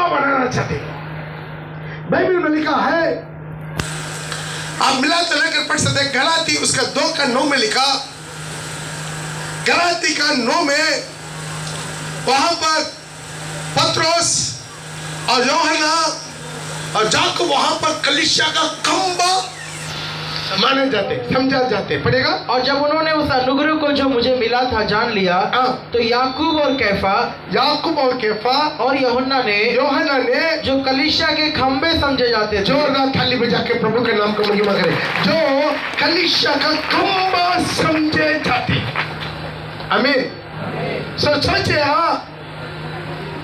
बनाना चाहते। बाइबल में लिखा है, आप मिला तो लेकर पढ़ सकते हैं, गलाती उसका 2:9 में लिखा, गलाती का 9 में वहां पर पत्रोस और यूहन्ना और याकूब वहां पर कलीसिया का खंबा माने जाते, समझा जाते। पढ़ेगा। और जब उन्होंने उस अनुग्रह को जो मुझे मिला था जान लिया, तो याकूब और कैफा और यूहन्ना ने जो कलीसिया के खंबे समझे जाते थे, जोरदार थाली बजा के प्रभु के नाम को महिमा करें, जो कलीसिया का खंबा समझे जाते। आमीन। सोचिए,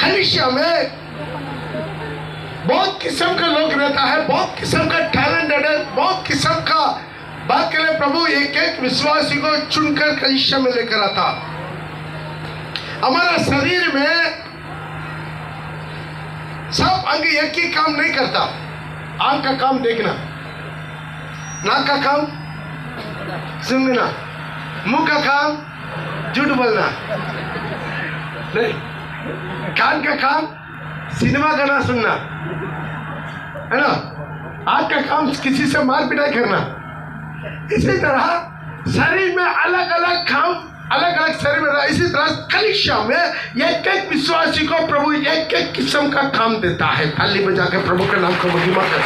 कलीसिया में बहुत किस्म का लोग रहता है, बहुत किस्म का टैलेंटेड है, बहुत किस्म का बात के लिए प्रभु एक एक विश्वासी को चुनकर कलीसिया में लेकर आता। हमारा शरीर में सब अंग एक ही काम नहीं करता। आंख का काम देखना, नाक का काम सुनना, मुंह का काम झूठ बोलना नहीं, कान का काम सिनेमा गाना सुनना है ना, आंख का काम किसी से मार पिटाई करना। इसी तरह शरीर में अलग अलग काम, अलग अलग शरीर में, इसी तरह कलीसिया में एक एक विश्वासी को प्रभु एक एक किस्म का काम देता है। ताली बजा के प्रभु के नाम को महिमा करें।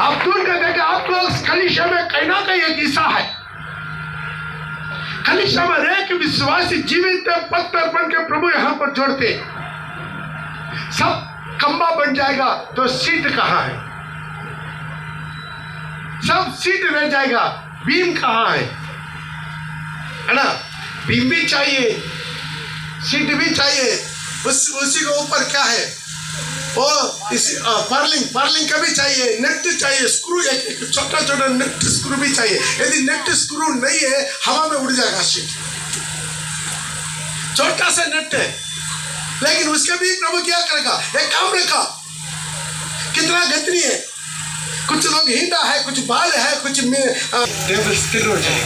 आप दूर कर देंगे, आपको कलीसिया में कहीं ना कहीं एक हिस्सा है। कलीसिया में एक विश्वासी जीवित पत्थर बन के प्रभु यहाँ पर जोड़ते, सब खंबा बन जाएगा तो सीट कहाँ है? सब सीट रह जाएगा, बीम कहाँ है ना? बीम भी चाहिए, सीट भी चाहिए, उसी के ऊपर क्या है वो पर्लिंग का भी चाहिए, नेट चाहिए, स्क्रू, एक छोटा छोटा नेट स्क्रू भी चाहिए। यदि नेट स्क्रू नहीं है हवा में उड़ जाएगा सीट। छोटा सा नेट है, लेकिन उसके भी प्रभु क्या करेगा? एक काम रखा, कितना गतनी है, कुछ लोग हिंदा है, कुछ बाल है, कुछ टेबल स्थिर हो जाए,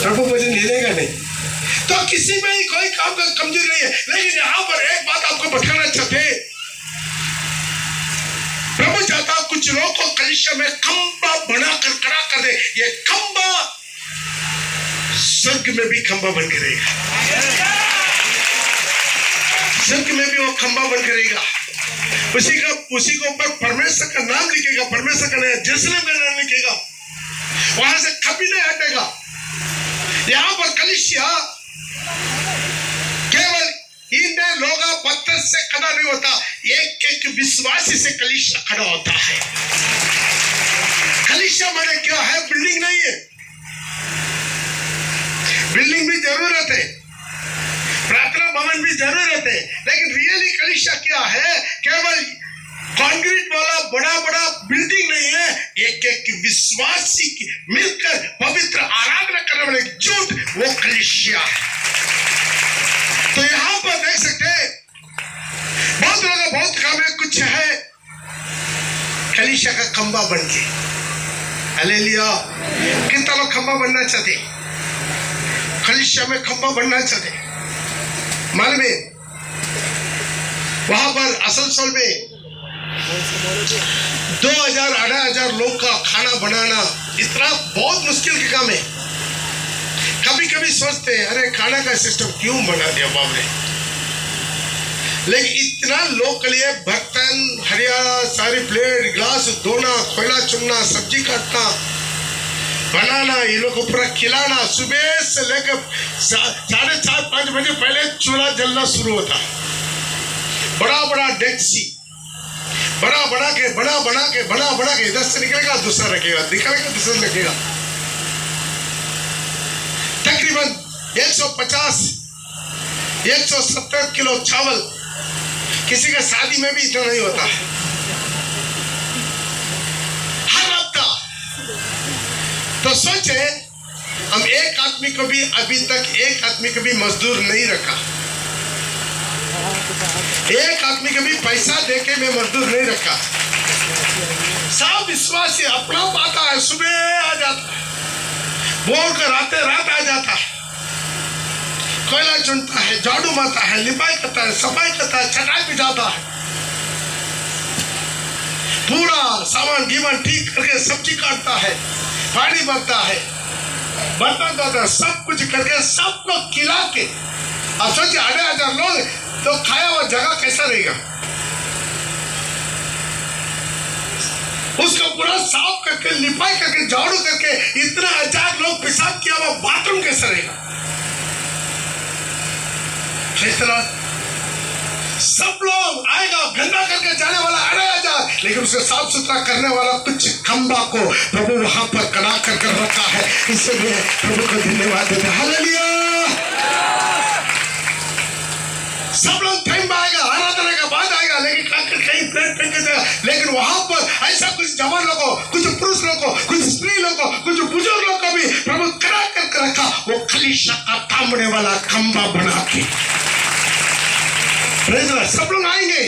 प्रभु वजन हिलेगा नहीं। तो किसी में ही कोई काम का कमजोरी नहीं है। लेकिन यहाँ पर एक बात आपको बताना चाहते, प्रभु चाहता कुछ लोगों को कलीसिया में खंबा बनाकर खड़ा कर दे। ये खंबा स्वर्ग में भी खंबा बन के रहेगा, स्वर्ग में भी वो खंबा बन के रहेगा। उसी के ऊपर परमेश्वर का नाम लिखेगा, परमेश्वर का नाम यरूशलेम का नाम लिखेगा, वहां से कभी नहीं हटेगा। यहाँ पर कलीसिया केवल इन लोग पत्थर से खड़ा नहीं होता, एक एक विश्वासी से कलीसिया खड़ा होता है। कलीसिया माने क्या है? बिल्डिंग नहीं है, बिल्डिंग भी जरूरत है, प्रार्थना भवन भी जरूरत है, लेकिन रियली कलीसिया क्या है? केवल कंक्रीट वाला बड़ा बड़ा बिल्डिंग नहीं है, एक एक विश्वासी मिलकर पवित्र आराधना करने वाले जुट, वो कलीसिया है। तो यहाँ पर देख सकते हैं बहुत लोग बहुत काम है, कुछ है कलीसिया का खंबा बन के। हालेलुया। कितना लोग खंबा बनना चाहते, कलीसिया में खंबा बनना चाहते? मालूम है वहां पर असलसोल में 2000-2500 लोग का खाना बनाना इतना बहुत मुश्किल का काम है। कभी कभी सोचते हैं अरे खाना का सिस्टम क्यों बना दिया बाप ने, लेकिन इतना लोग के लिए बर्तन, हरियाणा, सारी प्लेट, गिलास धोना, कोयला चुनना, सब्जी काटना, बनाना, ये लोग को पूरा खिलाना, सुबह से लेकर 4:30-5 बजे पहले चूल्हा जलना शुरू होता है। बड़ा बड़ा डेक्सी बना के इधर से निकलेगा, दूसरा रखेगा, निकलेगा, दूसरा रखेगा। तकरीबन 150-170 किलो चावल, किसी का शादी में भी इतना नहीं होता है। हर हफ्ता तो सोचे हम एक आदमी को भी अभी तक एक आदमी को भी मजदूर नहीं रखा, एक आदमी को भी पैसा देके मैं मजदूर नहीं रखा। सब विश्वासी अपना पाता है, सुबह आ जाता है, बोल कर रात आ जाता है, कोयला चुनता है, झाड़ू मारता है, लिपाई करता है, सफाई करता है, छटाई बिछाता है, पूरा सामान गीमान ठीक करके सब्जी काटता है, पानी भरता है, बर्तन धोता है, सब कुछ करके सबको खिला के। अब सोचिए 8,000 लोग तो खाया हुआ जगह कैसा रहेगा? उसको पूरा साफ करके लिपाई करके झाड़ू करके इतना 1000 लोग पेशाब किया हुआ बाथरूम कैसा रहेगा? सब लोग आएगा, गंदा करके जाने वाला 8,000, लेकिन उसे साफ सुथरा करने वाला कुछ खंबा को प्रभु वहां पर कड़ा कर रखा है। इसलिए प्रभु को धन्यवाद देते हैं। हालेलुया। सब लोग टाइम आएगा, आराधना के बाद आएगा, लेकिन कहीं प्लेट फेंक के जाएगा, लेकिन वहां पर ऐसा कुछ जवान लोगों, कुछ पुरुष लोगों, कुछ स्त्री लोगों, कुछ बुजुर्ग लोगों को भी प्रभु कड़ा कर रखा, वो कलीसिया का थामने वाला खंबा बना के। सब लोग आएंगे,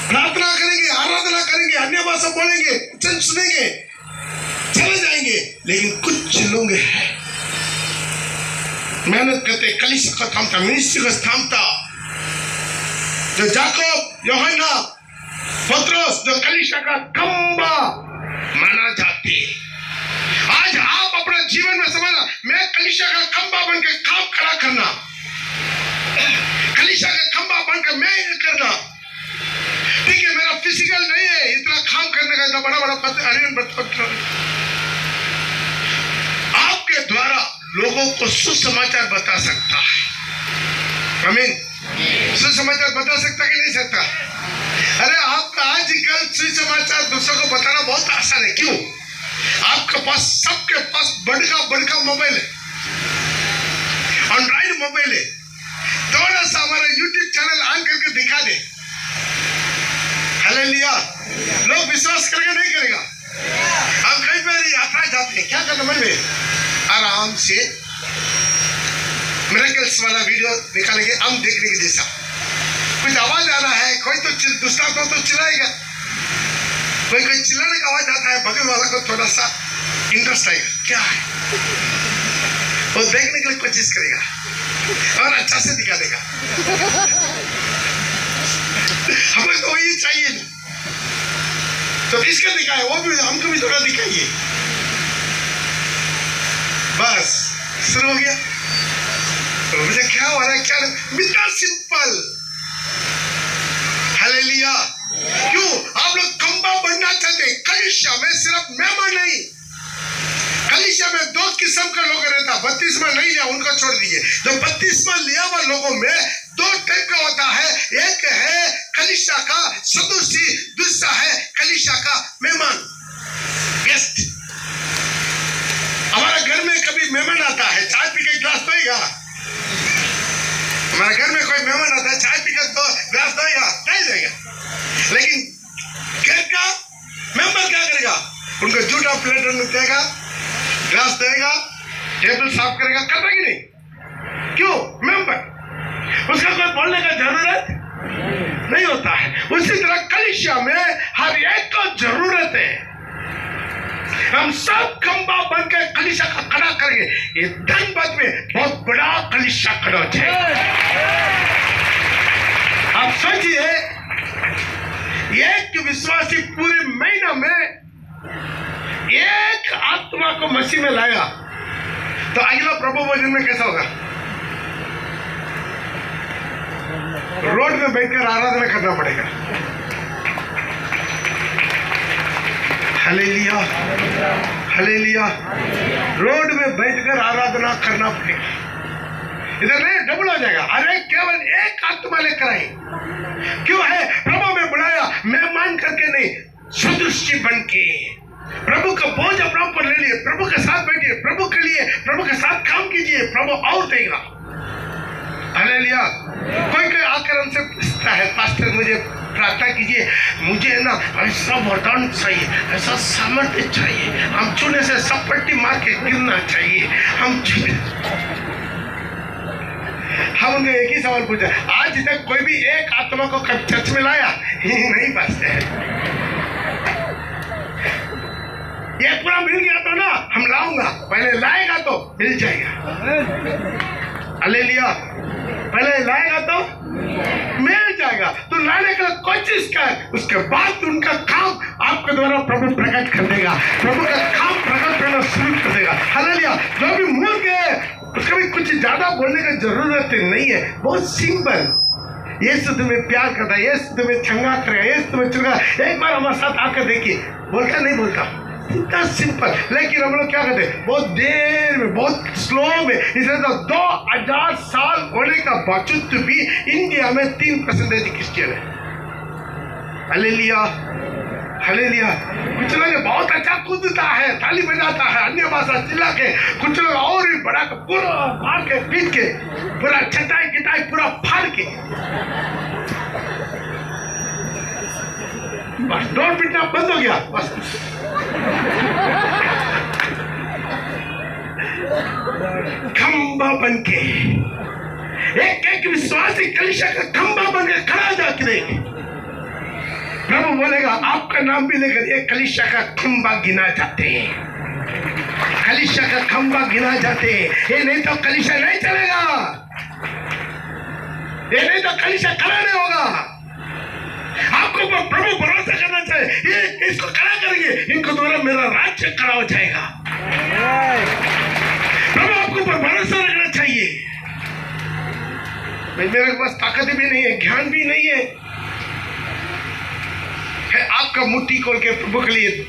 प्रार्थना करेंगे, आराधना करेंगे, अन्य भाषा बोलेंगे, वचन सुनेंगे, चले जाएंगे, लेकिन कुछ लोग हैं मेहनत करते, कलीसिया का थामता, मिनिस्ट्री का थामता, जो याकूब, यूहन्ना, पतरस, जो कलीसिया का खंबा माना जाते। आज आप अपना जीवन में समझना, मैं कलीसिया का खंबा बनकर काम खड़ा करना, कलीसिया का खंबा बनकर मैं करना। ठीक है, मेरा फिजिकल नहीं है इतना काम करने का, इतना बड़ा पत्र आपके द्वारा लोगों को सुसमाचार बता सकता है। आमीन। सुसमाचार बता सकता कि नहीं सकता? अरे आपका आजकल सुसमाचार दूसरों को बताना बहुत आसान है। क्यों? आपके पास, सबके पास बड़का मोबाइल है, एंड्रॉइड मोबाइल है। थोड़ा सा हमारा यूट्यूब चैनल ऑन करके दिखा दे, हालेलुया, लोग विश्वास करेगा नहीं करेगा? हम कई बार यात्रा जाते हैं, क्या करना मन में, आराम से मिरेकल्स वाला वीडियो निकालेंगे, हम देखने के जैसा कुछ आवाज आ रहा है, कोई तो दूसरा तो चिल्लाएगा, कोई चिल्लाने का आवाज आता है, बगल वाला को थोड़ा सा इंटरेस्ट आएगा, क्या है वो देखने के लिए कोशिश करेगा और अच्छा से दिखा देगा। हमें तो वही चाहिए ना, तो इसका दिखाए, वो भी हमको भी थोड़ा दिखाइए, बस शुरू हो गया। तो मुझे क्या हो रहा है, क्या बिल्कुल सिंपल। हालेलुया। क्यों? आप लोग खंबा बनना चाहते। कलीसिया में सिर्फ मेहमान नहीं, कलीसिया में 2 किस्म का लोग रहता। बपतिस्मा नहीं लिया उनको छोड़ दीजिए। जो बपतिस्मा लिया हुआ लोगों में 2 टाइप का होता है, एक है कलीसिया का सदस्य, दूसरा है कलीसिया का मेहमान, गेस्ट। हमारे घर में कभी मेहमान आता है, चाय पी के गिलास धोएगा? हमारे घर में कोई मेहमान आता है, चाय पी के गिलास धोएगा? नहीं देगा। लेकिन घर का मेंबर क्या करेगा? उनको जूठा प्लेट देगा, गिलास देगा, टेबल साफ करेगा, करता कि नहीं? क्यों? मेंबर, उसका कोई बोलने का जरूरत नहीं होता है। उसी तरह कलीसिया में हर एक को जरूरत है। हम सब खंबा बनकर कलीसिया का खड़ा करेंगे। ये धनबाद में बहुत बड़ा कलीसिया खड़ा है। आप सोचिए, एक विश्वासी पूरे महीना में एक आत्मा को मसीह में लाया, तो अगला प्रभु भोजन में कैसा होगा? रोड में बैठकर आराधना करना पड़ेगा। Hallelujah, hallelujah. रोड में बैठकर आराधना करना पड़ेगा। इधर नहीं, डबल हो जाएगा। अरे केवल एक आत्मा लेकर आई। क्यों है? प्रभु में बुलाया, मेहमान करके नहीं, सदस्य बन के प्रभु का बोझ अपना ऊपर ले लिए, प्रभु के साथ बैठिए, प्रभु के लिए, प्रभु के साथ काम कीजिए, प्रभु और देगा। हालेलुया। कोई आकर हमसे पूछता है, पास्टर मुझे प्रार्थना कीजिए, मुझे ना ऐसा वरदान चाहिए, ऐसा सामर्थ्य चाहिए, हम चूने से सब पट्टी मार के गिरना चाहिए। हम उनसे एक ही सवाल पूछा, आज तक कोई भी एक आत्मा को चर्च में लाया? नहीं पास्टर है। ये पूरा मिल गया तो ना हम लाऊंगा, पहले लाएगा तो मिल जाएगा। हालेलुया। पहले लाएगा तो मिल जाएगा। जाएगा, तो लाने का कोशिश कर, उसके बाद उनका काम आपके द्वारा प्रभु प्रकट कर देगा, प्रभु का काम प्रकट करना शुरू कर देगा। हालेलुया। जो भी मूर्ख है उसका भी कुछ ज्यादा बोलने की जरूरत नहीं है, बहुत सिंपल। यीशु तुम्हें प्यार करता है, यीशु तुम्हें चंगा करेगा, यीशु तुम्हें चुनेगा, एक बार हमारे साथ आकर देखिए। बोलता नहीं बोलता, इतना सिंपल। लेकिन हम लोग क्या करते हैं, बहुत देर में, बहुत स्लो में। इसलिए तो 2000 साल होने का बावजूद भी इंडिया में 3% क्रिश्चियन है। Hallelujah, hallelujah. कुछ लोग बहुत अच्छा कूदता है, ताली बजाता है, अन्य भाषा चिल्ला के, कुछ लोग और भी बड़ा पूरा फाड़ के पीट के, पूरा छटाई किटाई पूरा फाड़ के, बस डोर पीटना बंद हो गया। बस खंबा बन के एक एक विश्वासी कलीसिया का खंबा बन के खड़ा जाके देख। प्रभु बोलेगा आपका नाम भी लेकर ये कलीसिया का खंबा गिना जाते हैं, कलीसिया का खंबा गिना जाते हैं। ये नहीं तो कलीसिया नहीं चलेगा, ये नहीं तो कलीसिया खड़ा नहीं होगा। आपको प्रभु भरोसा करना चाहिए, ये इसको खड़ा करेंगे, इनको द्वारा मेरा राज्य खड़ा हो जाएगा। प्रभु आपको भरोसा रखना चाहिए। मेरे पास ताकत भी नहीं है, ज्ञान भी नहीं है, आपका मुट्ठी खोल के प्रभु के लिए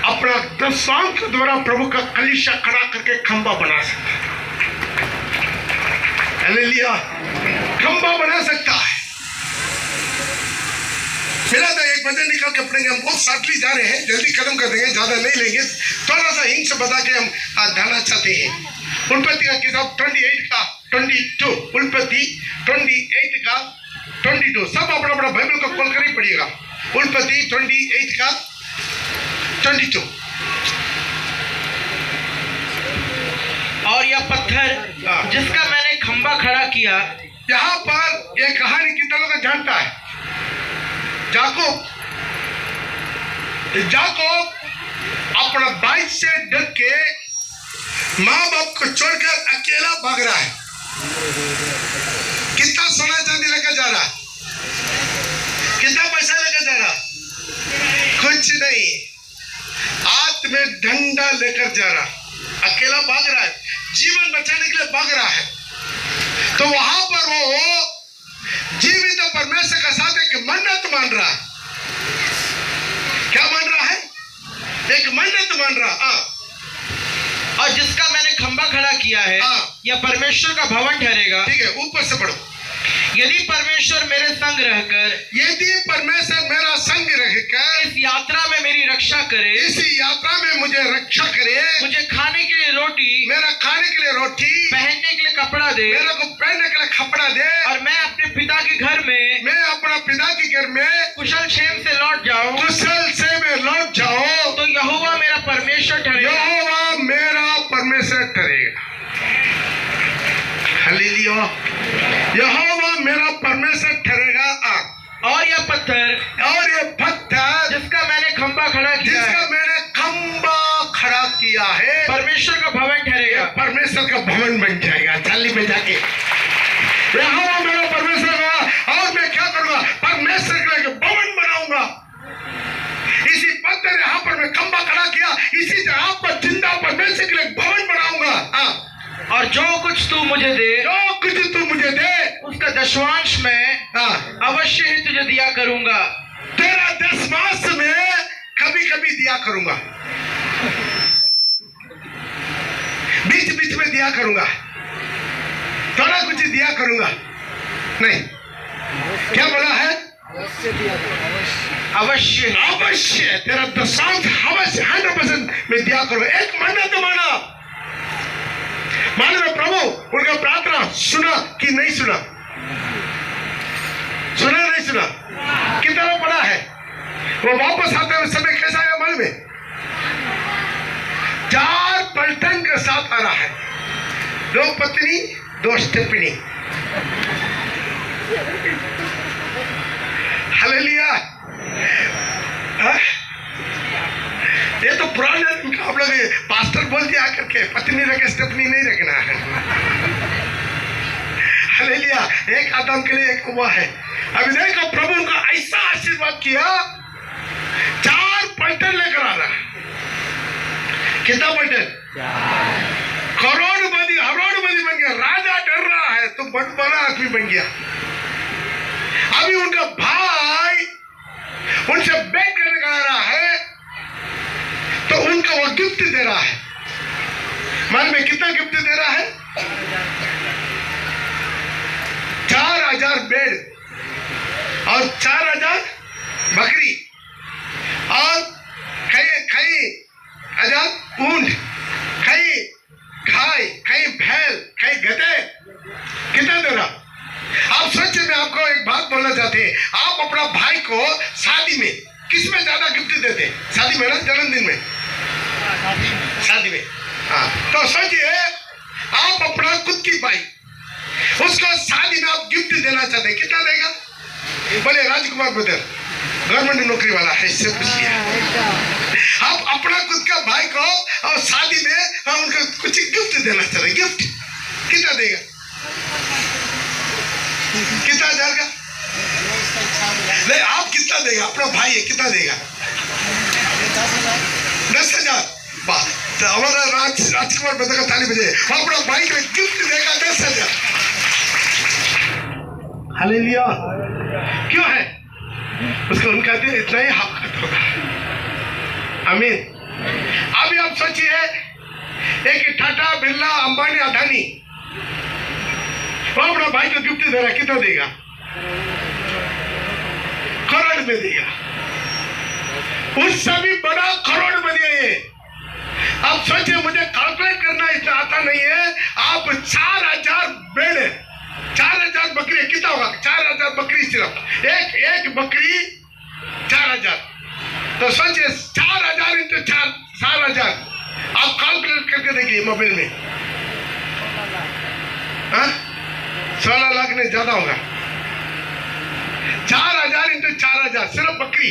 अपना 10 साल के द्वारा प्रभु का कलीसिया खड़ा करके खंबा बना सकता है। हालेलुया, खंबा बना सकता है। मेरा तो एक भजन निकाल के पढ़ेंगे, हम बहुत शार्टली जा रहे हैं, जल्दी खत्म कर देंगे, ज्यादा नहीं लेंगे। थोड़ा सा हिंट से बता के हम जाना चाहते हैं। उल्पत्ति का किताब 28 का 22, उल्पत्ति 28 का 22, सब अपना अपना बाइबल को खोल कर ही पढ़िएगा। उल्पत्ति 28 का 22। और यह पत्थर जिसका मैंने खंबा खड़ा किया। यहाँ पर यह कहानी कितना लोग जानता है? याकूब अपना भाई से डर के माँ बाप को छोड़कर अकेला भाग रहा है। कितना सोना चांदी लेकर जा रहा, कितना पैसा लेकर जा रहा, कुछ नहीं, हाथ में डंडा लेकर जा रहा, अकेला भाग रहा है, जीवन बचाने के लिए भाग रहा है। तो वहां पर वो जीवित परमेश्वर का साथ एक मन्नत मान रहा है। क्या मान रहा है? एक मन्नत मान रहा। और जिसका मैंने खंबा खड़ा किया है, यह परमेश्वर का भवन ठहरेगा। ठीक है, ऊपर से पढ़ो। यदि परमेश्वर मेरे संग रहकर, यदि परमेश्वर मेरा संग रहकर इस यात्रा में मेरी रक्षा करे, इस यात्रा में मुझे रक्षा करे, मुझे खाने के लिए रोटी, मेरा खाने के लिए रोटी, पहनने के लिए कपड़ा दे, मेरे को पहनने के लिए कपड़ा दे, और मैं अपने पिता के घर में, मैं अपना पिता के घर में कुशल क्षेम से लौट जाऊं, कुशल से मैं लौट जाऊं, तो यहोवा मेरा परमेश्वर ठहरेगा। यहोवा मेरा परमेश्वर ठहरेगा। हालेलुया, यहोवा मेरा परमेश्वर ठहरेगा। और यह पत्थर जिसका मैंने खंबा खड़ा किया, जिसका मैंने खंबा खड़ा किया है, परमेश्वर का भवन ठहरेगा, परमेश्वर का भवन बन जाएगा। चाली में जाके यहोवा मेरा परमेश्वर होगा, और मैं क्या करूंगा? परमेश्वर के लिए भवन बनाऊंगा। इसी पत्थर यहाँ पर मैं खंबा खड़ा किया, इसी जगह पर जिंदा परमेश्वर के लिए भवन बनाऊंगा। और जो कुछ तू मुझे दे, उसका दशमांश मैं अवश्य ही तुझे दिया करूंगा। तेरा दशमांश में कभी कभी दिया करूंगा, बीच बीच में दिया करूंगा, थोड़ा कुछ दिया करूंगा नहीं। क्या बोला है? अवश्य अवश्य तेरा दशमांश अवश्य 100% में दिया करूंगा। एक मन्नत माना, मालूम है प्रभु उनका प्रार्थना सुना कि नहीं सुना? सुना नहीं सुना? कितना पड़ा है? वो वापस आते हुए समय कैसा आया मालूम है? 4 पलटन के साथ आ रहा है, 2 पत्नी 2 स्टेपनी। हालेलुया। ये तो पुराने आप लोग पास्टर बोल दिया करके पत्नी रखे स्टेपनी नहीं रखना है। हालेलुया। एक आदम के लिए एक हुआ है, अभी देखो प्रभु उनको ऐसा आशीर्वाद किया, 4 पलटन लेकर आ रहा है। कितना पलटन? करोड़पति बन गया, राजा डर रहा है तो बड़ा आदमी बन गया। अभी उनका भाई उनसे बेट करने का आ रहा है तो उनका वो गिफ्ट दे रहा है। मालूम में कितना गिफ्ट दे रहा है? 4000 बेड़ और 4000 बकरी और कई हजार ऊंट, कई गाय, कई बैल, कई गधे। कितना दे रहा? आप सच में आपको एक बात बोलना चाहते हैं, आप अपना भाई को शादी में किस में ज्यादा गिफ्ट देते? शादी में ना, जन्मदिन में? शादी में। हाँ, तो सोचिए आप अपना खुद की भाई उसको शादी में आप गिफ्ट देना चाहते हैं, कितना देगा? बोले राजकुमार ब्रदर गवर्नमेंट नौकरी वाला है, इससे पूछ लिया। आप अपना खुद का भाई को और शादी में उनको कुछ गिफ्ट देना चाहते हैं, गिफ्ट कितना देगा? कितना हजार का? नहीं, आप कितना देगा? अपना भाई है, कितना देगा? 10,000। वाह, तो हमारा राजकुमार ब्रदर का ताली बजे, अपना भाई को गिफ्ट देगा 10,000। हालेलुया। क्यों है? उसको उनका दिल इतना ही हक होगा। आमीन। अभी आप सोचिए, एक टाटा, बिरला, अंबानी, अडानी वो अपना भाई को गिफ्ट दे रहा है, कितना देगा? करोड़ में देगा। उससे भी बड़ा करोड़ में दिया। आप सोचिए, मुझे कैलकुलेट करना इतना आता नहीं है। आप 4000 बेड़, 4000 बकरी, कितना होगा? 4000 बकरी, सिर्फ एक बकरी 4000। तो सोचिए 4000 इंटू 4000, आप कैलकुलेट करके देखिए मोबाइल में। 16 लाख नहीं, ज्यादा होगा। 4000 इंटू 4000, सिर्फ बकरी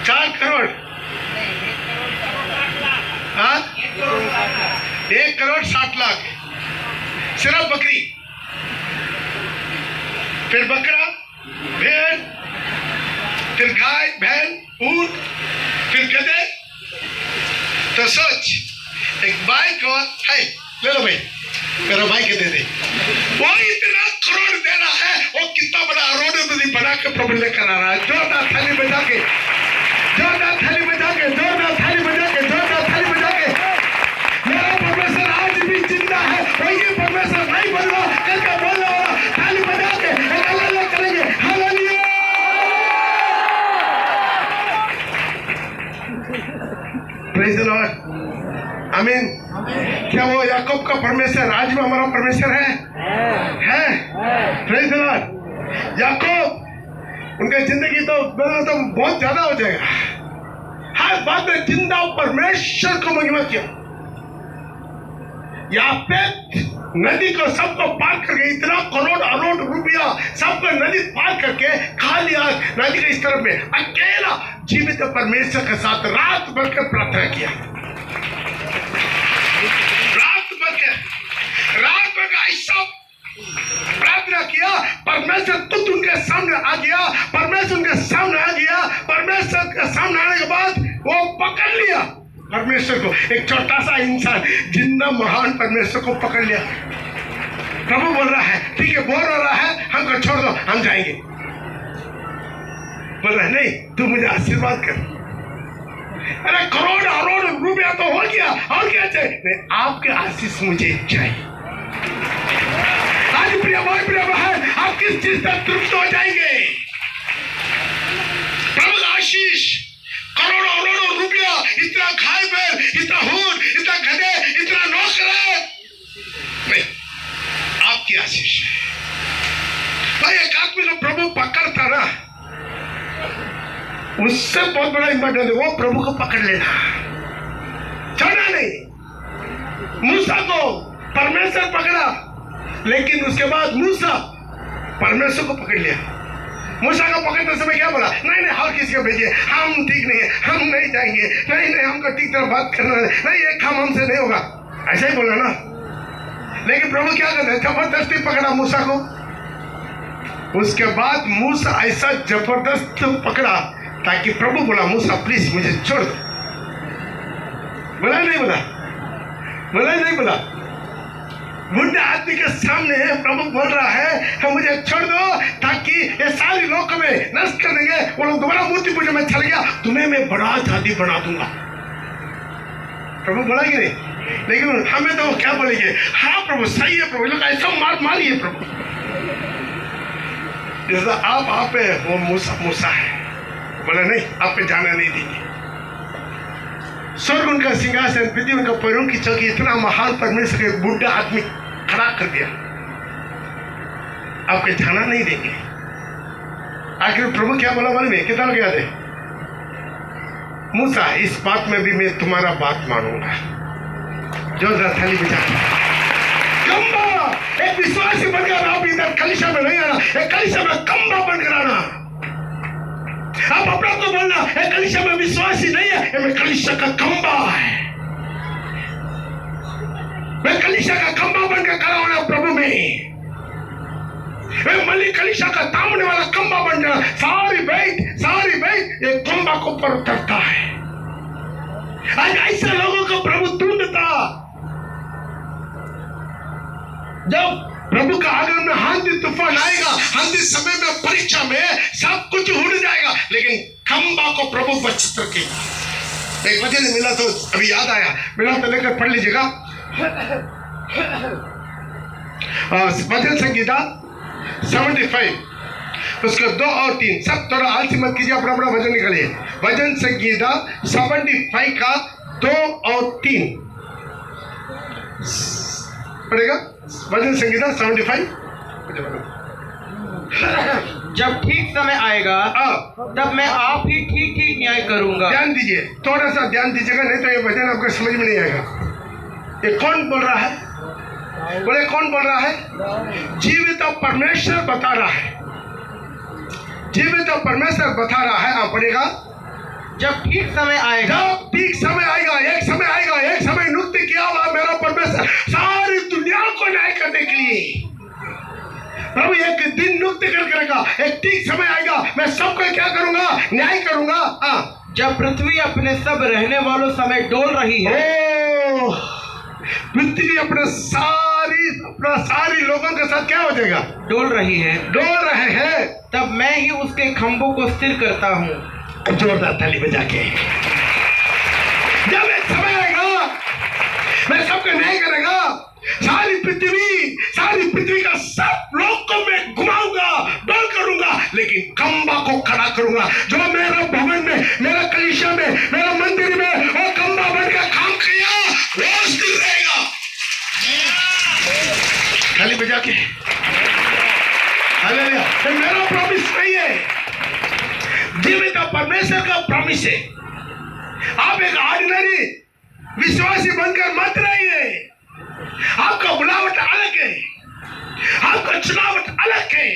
4 करोड़। 1 करोड़ 60 लाख सिर्फ बकरी। फिर बकरा, भेड़, फिर गाय, बैल, ऊंट, फिर गधे। तो सोच, एक भाई को है, ले लो भाई, मेरा भाई के दे दे। वो इतना करोड़ दे रहा है, वो कितना बड़ा अरोड़पति बना के प्रभु लेकर आ रहा है। जोरदार थाली बजा के, जोरदार थाली बजा के, जोरदार थाली बजा के, जोरदार थाली बजा के। मेरा परमेश्वर आज भी जिंदा है, वही परमेश्वर नहीं बन रहा करके बोल रहा। थाली बजा के एक हालेलुया करेंगे। हालेलुया। Praise the Lord. आमीन। क्या वो याकूब का परमेश्वर आज में हमारा परमेश्वर है? Praise the Lord. याकूब उनकी जिंदगी तो बहुत ज्यादा हो जाएगा। हर बात में जिंदा परमेश्वर को महिमा किया। यापेत नदी को सबको पार करके, इतना करोड़ अरोड़ रुपया सबको नदी पार करके खा लिया। नदी के इस तरफ में अकेला जीवित परमेश्वर के साथ रात भर के प्रार्थना किया। रात भर का ऐसा प्रार्थना किया, परमेश्वर खुद उनके सामने आ गया। परमेश्वर उनके सामने आ गया। परमेश्वर के सामने आने के बाद वो पकड़ लिया परमेश्वर को। एक छोटा सा इंसान जितना महान परमेश्वर को पकड़ लिया। प्रभु बोल रहा है, ठीक है, बोल रहा है, हमको छोड़ दो, हम जाएंगे। बोल रहा है, नहीं, तू मुझे आशीर्वाद कर। अरे करोड़ अरोड़ रुपया तो हो गया, और क्या चाहिए? आपके आशीष मुझे चाहिए। आज प्रिय भाई, प्रिय बहन, आप किस चीज तक तृप्त हो जाएंगे? प्रभु का आशीष, करोड़ों अरोड़ों रुपया, इतना खाए बैल, इतना ऊंट, इतना गधे, इतना नौकर, नहीं, आपकी आशीष है। भाई एक आदमी को प्रभु पकड़ता ना, उससे बहुत बड़ा इंपॉर्टेंट है वो प्रभु को पकड़ लेना, छोड़ना नहीं। मूसा को परमेश्वर पकड़ा, लेकिन उसके बाद मूसा परमेश्वर को पकड़ लिया। मूसा को पकड़ते समय क्या बोला? नहीं नहीं, और किसी को भेजिए, हम ठीक नहीं है, हम नहीं जाएंगे, नहीं नहीं, हमको ठीक तरह बात करना नहीं, ये काम हमसे नहीं होगा, ऐसा ही बोला ना। लेकिन प्रभु क्या करते हैं? जबरदस्ती पकड़ा मूसा को। उसके बाद मूसा ऐसा जबरदस्त पकड़ा ताकि प्रभु बोला मूसा प्लीज मुझे छोड़ दो। बोला नहीं बोला? बोला नहीं बोला? बुढ़े आदमी के सामने प्रभु बोल रहा है मुझे छोड़ दो ताकि ये सारी लोक में नष्ट कर देंगे, वो लोग दोबारा मूर्ति पूजा में चल गया, तुम्हें मैं बड़ा जाति बना दूंगा। प्रभु बोला कि नहीं? लेकिन हमें तो क्या बोलेंगे? हाँ प्रभु सही है प्रभु, लोग ऐसा मारिए प्रभु। जैसा आप है वो मूसा है। बोला नहीं, आप पे जाना नहीं देंगे। स्वर्ग उनका सिंहासन, पृथ्वी उनका पैरों की चौकी, इतना महान परमेश्वर एक बुढ़ा आदमी खड़ा कर दिया, आपके जाना नहीं देंगे। आखिर प्रभु क्या बोला मालूम है? कितना लोग याद है? मूसा इस बात में भी मैं तुम्हारा बात मानूंगा। जो थाली बिछा कम्बा, एक विश्वासी बनकर आप इधर कलीसिया में नहीं आना, एक कलीसिया में कम्बा बनकर आना। आप अपना तो बोलना एक कलीसिया में विश्वासी नहीं है, मैं कलीसिया का कम्बा है, मैं कलीसिया का कम्बा बनकर खड़ा होना प्रभु में। मैं मलिक कलीसिया का तामने वाला कम्बा बन जाना। सारी बैठ एक कम्बा को ऊपर उतरता है। आज ऐसे लोगों को प्रभु ढूंढता। जब प्रभु का आगमन में आंधी तूफान आएगा, आंधी समय में परीक्षा में सब कुछ उड़ जाएगा, लेकिन खंबा को प्रभु बचत रखेगा। एक वचन मिला तो अभी याद आया, मिला तो लेकर पढ़ लीजिएगा। भजन संगीता 75 उसके 2 और 3 सब थोड़ा आलसी मत कीजिए, अपना अपना भजन निकालिए। भजन संगीता 75 का 2 और 3 पढ़ेगा। भजन संगीता 75। जब ठीक समय आएगा तब मैं आप ही ठीक ठीक न्याय करूंगा। ध्यान दीजिए, थोड़ा सा ध्यान दीजिएगा, नहीं तो ये भजन आपको समझ में नहीं आएगा। ये कौन बोल रहा है? बोले कौन बोल रहा है? जीवित परमेश्वर बता रहा है। जीवित परमेश्वर बता रहा है। आप पढ़ेगा। जब ठीक समय आएगा, जब ठीक समय आएगा, एक समय नियुक्त किया हुआ मेरा परमेश्वर सारी दुनिया को न्याय करने के लिए। प्रभु एक दिन नियुक्त करेगा, एक ठीक समय आएगा, मैं सबको क्या करूंगा? न्याय करूंगा। जब पृथ्वी अपने सब रहने वालों समेत डोल रही है, पृथ्वी अपने सारी लोगों के साथ क्या हो जाएगा? डोल रही है, डोल रहे हैं, तब मैं ही उसके खंभों को स्थिर करता हूँ। जोरदार ताली बजा के। जब एक समय आएगा मैं सबको न्याय करेगा, सारी पृथ्वी का सब लोग को मैं घुमाऊंगा, डोल करूंगा, लेकिन खंबा को खड़ा करूंगा। जो मेरा भवन में, मेरा कलीसिया में, मेरा मंदिर में वो खंबा बनकर काम किया, वो स्थिर रहेगा। ताली बजा के। हालेलुया। ये मेरा प्रॉमिस नहीं है, जीवित परमेश्वर का प्रॉमिस है। आप एक ऑर्डिनरी विश्वासी बनकर मत रहिए। आपका बुलावट अलग है, आपका चुनावट अलग है।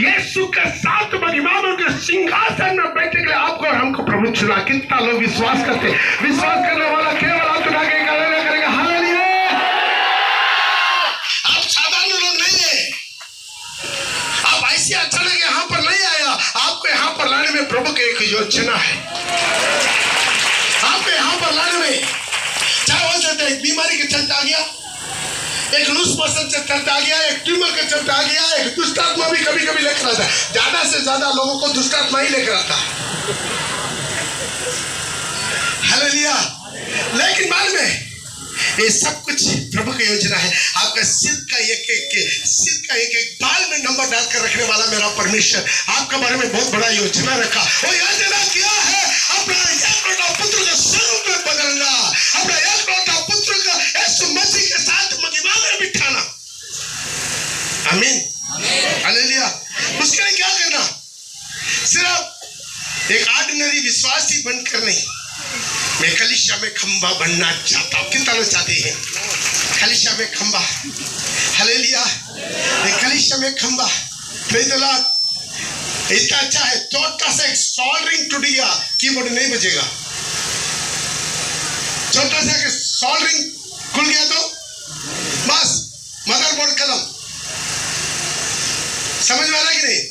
यीशु के साथ महिमा में उनके सिंहासन में बैठने के लिए आपको और हमको प्रभु चुना। कितना लोग विश्वास करते? विश्वास करने वाला केवल आप चुना के करेगा। हालेलुया। आप साधारण लोग नहीं है, आप ऐसे अचानक यहाँ पर नहीं आया। आपको यहाँ पर लाने में प्रभु की एक योजना है। आपको यहाँ पर लाने में चाहे हो सकता है एक बीमारी के चलते आ गया, एक लूज मोशन से चलते आ गया, एक ट्यूमर के चलते आ गया, एक दुष्टात्मा भी कभी कभी लेकर आता है। ज्यादा से ज्यादा लोगों को दुष्टात्मा ही लेकर आता है। हालेलुया। लेकिन मालूम है ये सब कुछ प्रभु की योजना है। आपका सिर का एक बाल में नंबर डालकर रखने वाला मेरा परमेश्वर आपके बारे में बहुत बड़ा योजना रखा। वो योजना क्या है? अपना एकलौता पुत्र का स्वरूप में बदलना, अपना एकलौता पुत्र का यीशु मसीह के साथ महिमा में बिठाना। आमीन। हालेलुया। उसके लिए क्या करना? सिर्फ एक ऑर्डिनरी विश्वासी बनकर नहीं, मैं कलीसिया में खंबा बनना चाहता हूँ। कितना लोग चाहते हैं कलीसिया में खंबा? हालेलुया। कलीसिया में खंबा। Praise the Lord. इतना अच्छा है, छोटा सा एक सोल्डरिंग टूट गया, कीबोर्ड नहीं बजेगा। छोटा सा एक सोल्डरिंग खुल गया तो बस मदरबोर्ड खत्म। समझ में आ रहा है कि नहीं?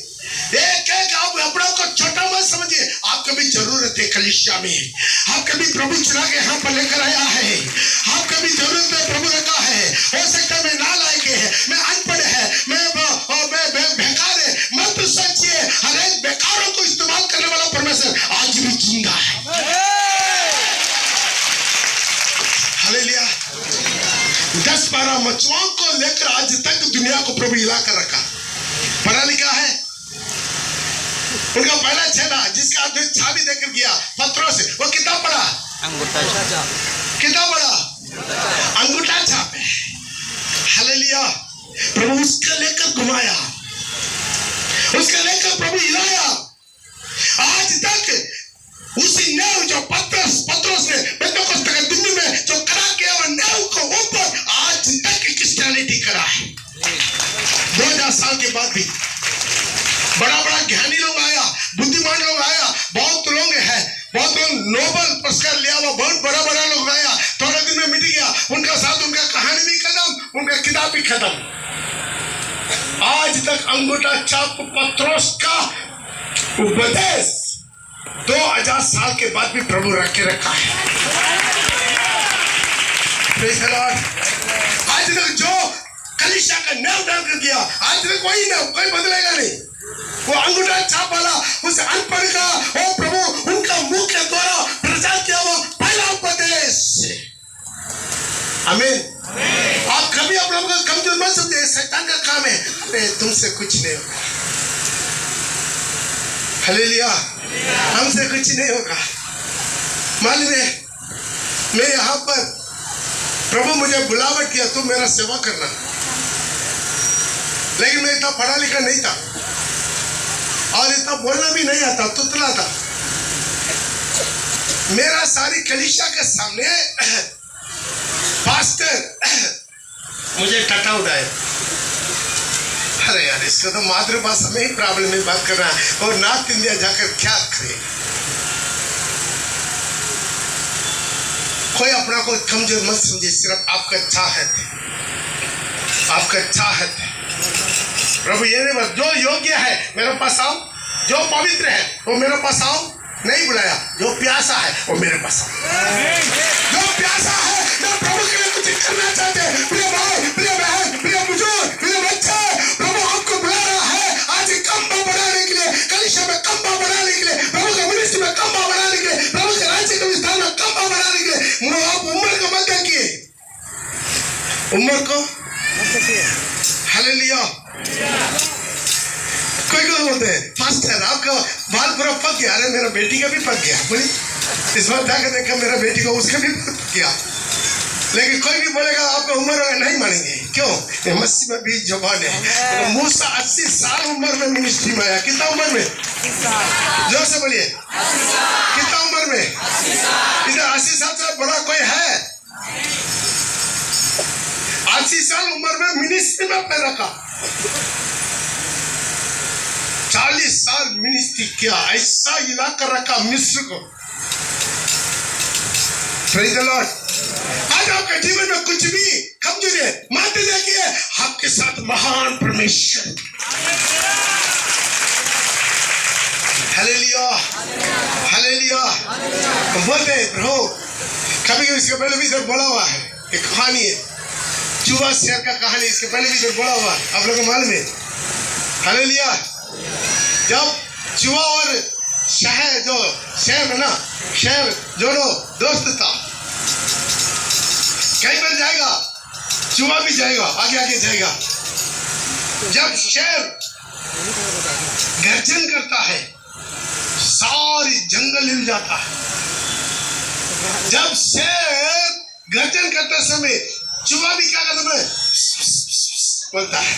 एक एक आप अपना को छोटा मत समझिए। आपको भी जरूरत है कलीसिया में, आपका भी प्रभु चुरा के यहाँ पर लेकर आया है, आपका भी जरूरत है, प्रभु रखा है। हो सकता है मैं नालायक है, मैं अनपढ़ है, मैं बेकार है, मत सोचिए। हर एक बेकारों को इस्तेमाल करने वाला परमेश्वर आज भी जिंदा है। हालेलुया। 10-12 मछुआरों को लेकर आज तक दुनिया को प्रभु हिला कर रखा। पढ़ा लिखा है, उनका पहला छेदा जिसका आदमी चाबी देकर गया पत्रों से, वो किताब पढ़ा, किताब पढ़ा, अंगूठा छाप है। हालेलुया। प्रभु उसका लेकर घुमाया, उसका लेकर प्रभु हिलाया। आज तक उसी नेव जो पत्रोस ने पेंटेकोस्ते के दिन में जो करा गया, वो नेव को ऊपर आज तक क्रिश्चियनिटी करा है। 2000 साल के बाद भी बड़ा बड़ा ज्ञानी लोग आया, बुद्धिमान लोग आया, बहुत लोग हैं, बहुत लोग नोबेल पुरस्कार लिया हुआ, बहुत बड़ा बड़ा लोग आया, थोड़े दिन में मिट गया उनका साथ, उनका कहानी भी खत्म, उनका किताब भी खत्म। आज तक अंगूठा छाप पत्रोस का उपदेश 2000 साल के बाद भी प्रभु रख के रखा है। Praise the Lord. आज तक जो कलीसिया का नेव डाल कर दिया, आज तक कोई बदलेगा नहीं। वो अंगूठा छाप वाला, उस अनपढ़ का, ओ प्रभु उनका मुंह के द्वारा प्रचार किया वो पहला उपदेश। आमीन। आप कभी आप लोगों को कमजोर मत समझिए, शैतान का काम है, अरे तुमसे कुछ नहीं होगा। हालेलुया। हमसे कुछ नहीं होगा। मालूम है, मैं यहाँ पर प्रभु मुझे बुलावट किया, तुम मेरा सेवा करना, लेकिन मैं इतना पढ़ा लिखा नहीं था और इतना बोलना भी नहीं आता, तुतला था। मेरा सारी कलीसिया के सामने पास्टर मुझे टटा उड़ाए। अरे यार, इसको तो मातृभाषा में ही प्रॉब्लम में बात कर रहा है और नॉर्थ इंडिया जाकर क्या करे। कोई अपना को कमजोर मत समझिए, सिर्फ आपका चाहत है, आपका चाहत है। प्रभु ये नहीं बस जो योग्य है मेरे पास आओ, जो पवित्र है वो मेरे पास आओ, नहीं बुलाया। जो प्यासा है वो मेरे पास आओ। जो प्यासा है, जो प्रभु के लिए कुछ करना चाहते हैं, प्रिय भाई, प्रिय बहन, प्रिय बुजुर्ग, प्रिय बच्चे, प्रभु आपको बुला रहा है आज खंभा बढ़ाने के लिए, कलीसिया में खंभा बढ़ाने के लिए, प्रभु के मिनिस्ट्री में खंभा बढ़ाने के लिए, प्रभु के राज्य के विस्तार में खंभा बढ़ाने के लिए। आप उम्र को मत देखिए, उम्र को। हालेलुया। कोई बोलते हैं पास्टर आपका बाल पूरा पक गया, अरे मेरा बेटी का भी पक गया। बोली इस बार जाकर देखा मेरा बेटी को, उसका भी पक गया। लेकिन कोई भी बोलेगा आपका उम्र नहीं मानेंगे। क्यों? मसीह में भी जवान है। तो मूसा 80 साल उम्र में मिनिस्ट्री में आया। कितना उम्र में? जोर से बोलिए, कितना उम्र में? इधर 80 साल से बड़ा कोई है? 80 साल उम्र में मिनिस्ट्री में पैर रखा, 40 साल मिनिस्ट्री किया, ऐसा हिला कर रखा मिस्र को। Praise the Lord. आज आपके जीवन में कुछ भी कमजोरी है, मत देखिए, आपके साथ महान परमेश्वर। Hallelujah, hallelujah. बोलते हैं प्रभु, कभी कभी इसके पहले भी इधर बोला हुआ है, एक कहानी है, चूहा शेर का कहानी, इसके पहले भी इधर बोला हुआ है, आप लोगों को मालूम है। हालेलुया। जब चूहा और शहर जो शेर है ना, शेर दोनों दोस्त था, कहीं पर जाएगा चूहा भी जाएगा, आगे आगे जाएगा। जब शेर गर्जन करता है सारी जंगल हिल जाता है। जब शेर गर्जन करते समय चूहा भी क्या करता है, बोलता है।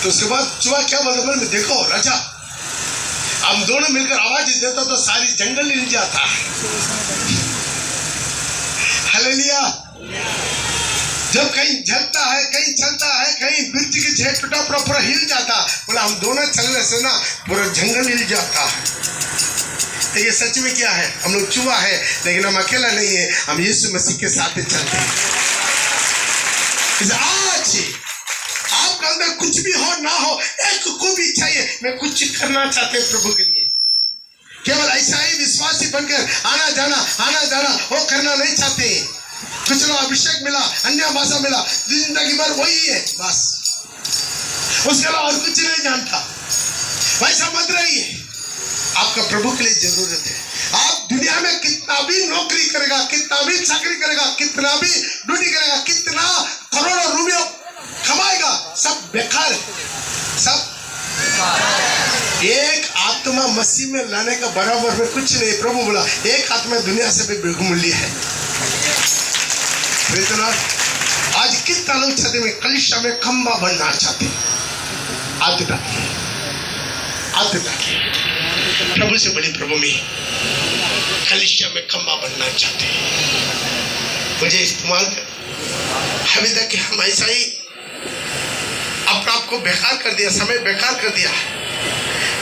तो उसके बाद चूहा क्या बोलता है, देखो राजा, हम दोनों मिलकर आवाज देता तो सारी जंगल हिल जाता है। हालेलुया। जब कहीं जलता है, कहीं चलता है, कहीं मिर्ची की झेट टूटा पूरा हिल जाता, बोला हम दोनों चलने से ना पूरा जंगल हिल जाता है। तो ये सच में क्या है, हम लोग चूहा है, लेकिन हम अकेला नहीं है, हम यीशु मसीह के साथ चलते हैं। आज आपका में कुछ भी हो ना हो, एक को भी चाहिए, मैं कुछ करना चाहते हैं प्रभु के लिए। केवल ऐसा ही विश्वासी बनकर आना जाना वो करना नहीं चाहते। कुछ लोग अभिषेक मिला, अन्य भाषा मिला, जिंदगी भर वही है बस, उसके अलावा और कुछ नहीं जानता। वैसा मत रहिए। आपका प्रभु के लिए जरूरत है। आप दुनिया में कितना भी नौकरी करेगा, कितना भी चाकरी करेगा, कितना भी ड्यूटी करेगा, कितना करोड़ों रुपया कमाएगा, सब बेकार है, सब। एक आत्मा मसीह में लाने का बराबर में कुछ नहीं। प्रभु बोला एक आत्मा दुनिया से भी बहुमूल्य है। आज कितना लोग चाहते हैं कलीसिया में खंबा बनना चाहते हैं। प्रभु से बोले प्रभु में कलीसिया में खंबा बनना चाहते हैं, मुझे इस्तेमाल कर। अभी तक हम ऐसा ही अपने आप को बेकार कर दिया, समय बेकार कर दिया।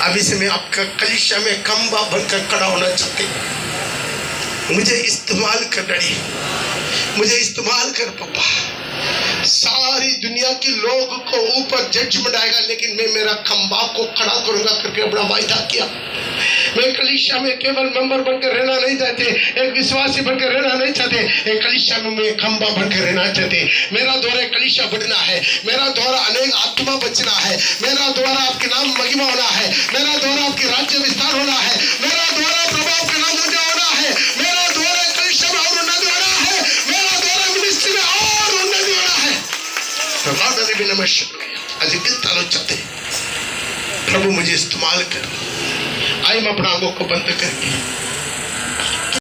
अभी से मैं आपका कलीसिया में खंबा बनकर खड़ा होना चाहते हैं। मुझे इस्तेमाल कर डैडी, मुझे इस्तेमाल कर पापा। सारी दुनिया के लोग को ऊपर जजमेंट आएगा, लेकिन मैं मेरा खंबा को खड़ा करूंगा करके अपना वायदा किया। मैं कलीसिया में केवल मेंबर बनकर रहना नहीं चाहते, एक विश्वासी बनकर रहना नहीं चाहते, एक कलीसिया में मैं खंबा बनकर रहना चाहते। मेरा द्वारा कलीसिया बढ़ना है, मेरा द्वारा अनेक आत्मा बचना है, मेरा द्वारा आपके नाम महिमा होना है, मेरा द्वारा आपके राज्य विस्तार होना है, मेरा द्वारा प्रभाव का नाम ऊंचा होना है, मेरा द्वारा कलीसिया में और उन्नति होना है, मेरा द्वारा मिनिस्ट्री में और उन्नति होना है। तो भी नमस्कार आज कितना लोग चाहते प्रभु मुझे इस्तेमाल कर। आइए हम अपना आंखों को बंद करके